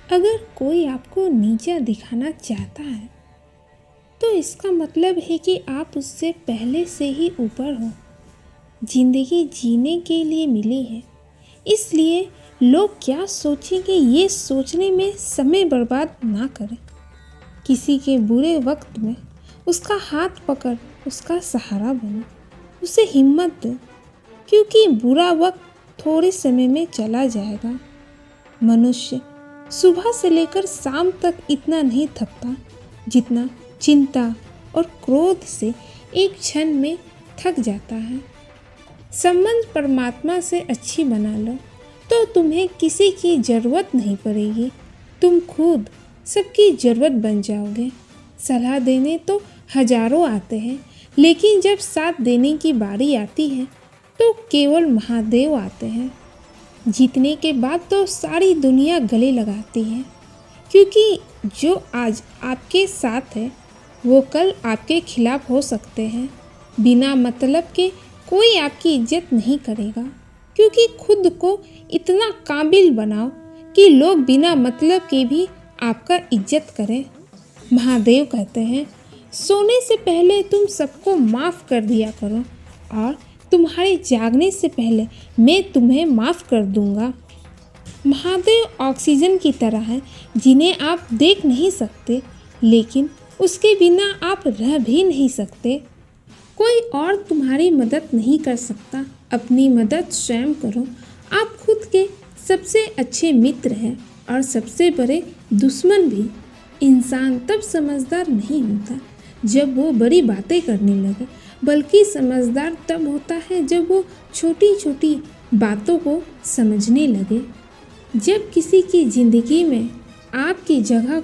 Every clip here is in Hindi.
अगर कोई आपको नीचा दिखाना चाहता है तो इसका मतलब है कि आप उससे पहले से ही ऊपर हो। जिंदगी जीने के लिए मिली है, इसलिए लोग क्या सोचेंगे ये सोचने में समय बर्बाद ना करें। किसी के बुरे वक्त में उसका हाथ पकड़ उसका सहारा बनो, उसे हिम्मत दो, क्योंकि बुरा वक्त थोड़े समय में चला जाएगा। मनुष्य सुबह से लेकर शाम तक इतना नहीं थकता जितना चिंता और क्रोध से एक क्षण में थक जाता है। संबंध परमात्मा से अच्छी बना लो तो तुम्हें किसी की ज़रूरत नहीं पड़ेगी। तुम खुद सबकी ज़रूरत बन जाओगे। सलाह देने तो हजारों आते हैं, लेकिन जब साथ देने की बारी आती है तो केवल महादेव आते हैं। जीतने के बाद तो सारी दुनिया गले लगाती है, क्योंकि जो आज आपके साथ है वो कल आपके खिलाफ हो सकते हैं। बिना मतलब के कोई आपकी इज्जत नहीं करेगा, क्योंकि खुद को इतना काबिल बनाओ कि लोग बिना मतलब के भी आपका इज्जत करें। महादेव कहते हैं, सोने से पहले तुम सबको माफ़ कर दिया करो और तुम्हारे जागने से पहले मैं तुम्हें माफ़ कर दूंगा। महादेव ऑक्सीजन की तरह है जिन्हें आप देख नहीं सकते, लेकिन उसके बिना आप रह भी नहीं सकते। कोई और तुम्हारी मदद नहीं कर सकता, अपनी मदद स्वयं करो। आप खुद के सबसे अच्छे मित्र हैं और सबसे बड़े दुश्मन भी। इंसान तब समझदार नहीं होता जब वो बड़ी बातें करने लगे, बल्कि समझदार तब होता है जब वो छोटी छोटी बातों को समझने लगे। जब किसी की ज़िंदगी में आपकी जगह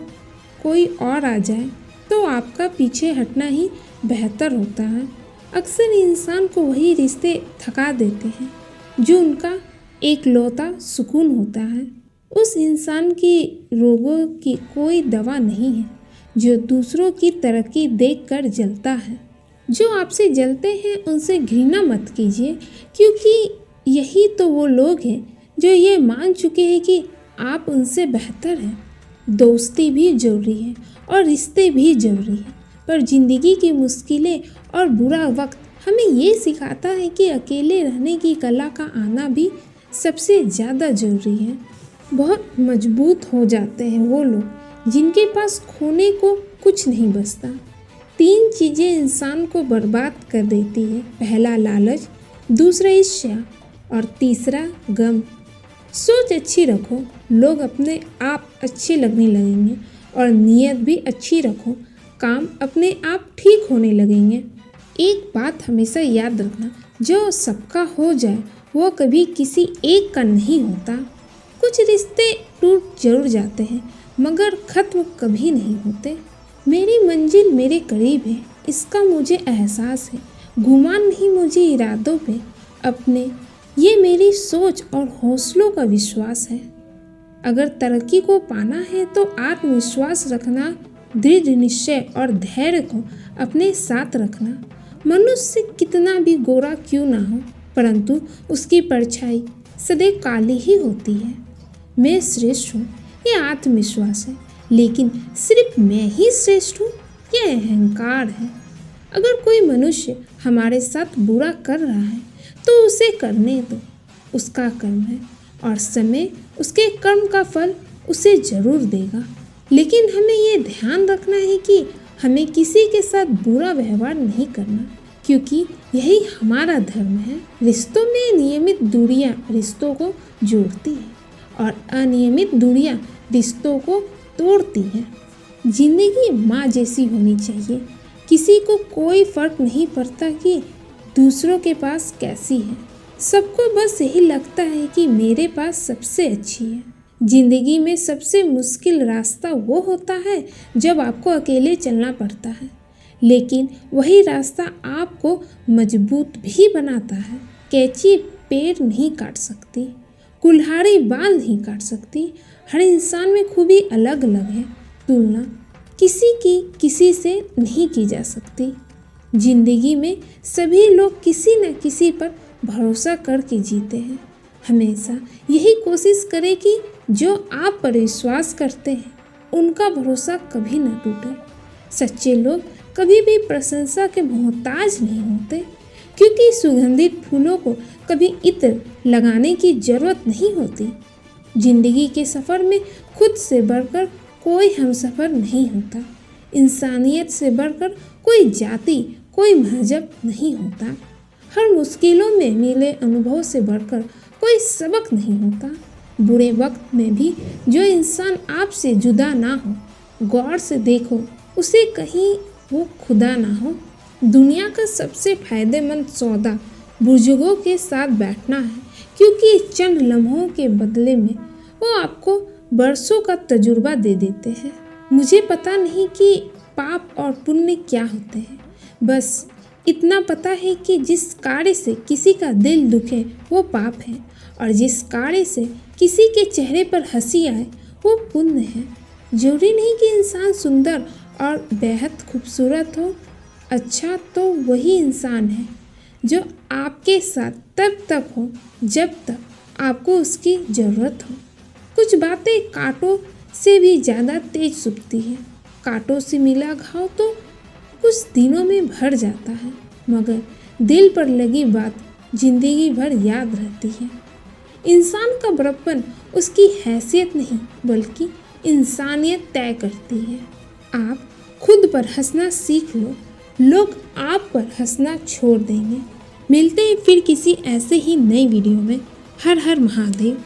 कोई और आ जाए तो आपका पीछे हटना ही बेहतर होता है। अक्सर इंसान को वही रिश्ते थका देते हैं जो उनका एकलौता सुकून होता है। उस इंसान की रोगों की कोई दवा नहीं है जो दूसरों की तरक्की देखकर जलता है। जो आपसे जलते हैं उनसे घृणा मत कीजिए, क्योंकि यही तो वो लोग हैं जो ये मान चुके हैं कि आप उनसे बेहतर हैं। दोस्ती भी जरूरी है और रिश्ते भी जरूरी है, पर ज़िंदगी की मुश्किलें और बुरा वक्त हमें ये सिखाता है कि अकेले रहने की कला का आना भी सबसे ज़्यादा ज़रूरी है। बहुत मजबूत हो जाते हैं वो लोग जिनके पास खोने को कुछ नहीं बचता। 3 चीज़ें इंसान को बर्बाद कर देती है, पहला लालच, दूसरा ईर्ष्या और तीसरा गम। सोच अच्छी रखो, लोग अपने आप अच्छे लगने लगेंगे, और नीयत भी अच्छी रखो, काम अपने आप ठीक होने लगेंगे। एक बात हमेशा याद रखना, जो सबका हो जाए वो कभी किसी एक का नहीं होता। कुछ रिश्ते टूट जरूर जाते हैं, मगर ख़त्म कभी नहीं होते। मेरी मंजिल मेरे करीब है, इसका मुझे एहसास है। गुमान नहीं मुझे इरादों पे अपने, ये मेरी सोच और हौसलों का विश्वास है। अगर तरक्की को पाना है तो आत्मविश्वास रखना, दृढ़ निश्चय और धैर्य को अपने साथ रखना। मनुष्य कितना भी गोरा क्यों ना हो, परंतु उसकी परछाई सदैव काली ही होती है। मैं श्रेष्ठ हूँ, ये आत्मविश्वास है, लेकिन सिर्फ मैं ही श्रेष्ठ हूँ, यह अहंकार है। अगर कोई मनुष्य हमारे साथ बुरा कर रहा है तो उसे करने दो, उसका कर्म है और समय उसके कर्म का फल उसे जरूर देगा। लेकिन हमें ये ध्यान रखना है कि हमें किसी के साथ बुरा व्यवहार नहीं करना, क्योंकि यही हमारा धर्म है। रिश्तों में नियमित दूरियां रिश्तों को जोड़ती है और अनियमित दूरियां रिश्तों को तोड़ती है। जिंदगी माँ जैसी होनी चाहिए, किसी को कोई फर्क नहीं पड़ता कि दूसरों के पास कैसी है। सबको बस यही लगता है कि मेरे पास सबसे अच्छी है। जिंदगी में सबसे मुश्किल रास्ता वो होता है जब आपको अकेले चलना पड़ता है, लेकिन वही रास्ता आपको मजबूत भी बनाता है। कैंची पेड़ नहीं काट सकती, कुल्हाड़ी बाल नहीं काट सकती। हर इंसान में खूबी अलग अलग है, तुलना किसी की किसी से नहीं की जा सकती। जिंदगी में सभी लोग किसी न किसी पर भरोसा करके जीते हैं, हमेशा यही कोशिश करें कि जो आप पर विश्वास करते हैं उनका भरोसा कभी न टूटे। सच्चे लोग कभी भी प्रशंसा के मोहताज नहीं होते, क्योंकि सुगंधित फूलों को कभी इत्र लगाने की जरूरत नहीं होती। जिंदगी के सफ़र में खुद से बढ़कर कोई हमसफ़र नहीं होता। इंसानियत से बढ़कर कोई जाति, कोई मजहब नहीं होता। हर मुश्किलों में मिले अनुभव से बढ़कर कोई सबक नहीं होता। बुरे वक्त में भी जो इंसान आपसे जुदा ना हो, गौर से देखो उसे, कहीं वो खुदा ना हो। दुनिया का सबसे फायदेमंद सौदा बुजुर्गों के साथ बैठना है, क्योंकि चंद लम्हों के बदले में वो आपको बरसों का तजुर्बा दे देते हैं। मुझे पता नहीं कि पाप और पुण्य क्या होते हैं, बस इतना पता है कि जिस कार्य से किसी का दिल दुखे वो पाप है, और जिस कार्य से किसी के चेहरे पर हंसी आए वो पुण्य है। जरूरी नहीं कि इंसान सुंदर और बेहद खूबसूरत हो। अच्छा तो वही इंसान है जो आपके साथ तब तक हो जब तक आपको उसकी ज़रूरत हो। कुछ बातें कांटों से भी ज़्यादा तेज चुभती है। कांटों से मिला घाव तो कुछ दिनों में भर जाता है, मगर दिल पर लगी बात जिंदगी भर याद रहती है। इंसान का बड़प्पन उसकी हैसियत नहीं बल्कि इंसानियत तय करती है। आप खुद पर हंसना सीख लो, लोग आप पर हंसना छोड़ देंगे। मिलते हैं फिर किसी ऐसे ही नई वीडियो में। हर हर महादेव।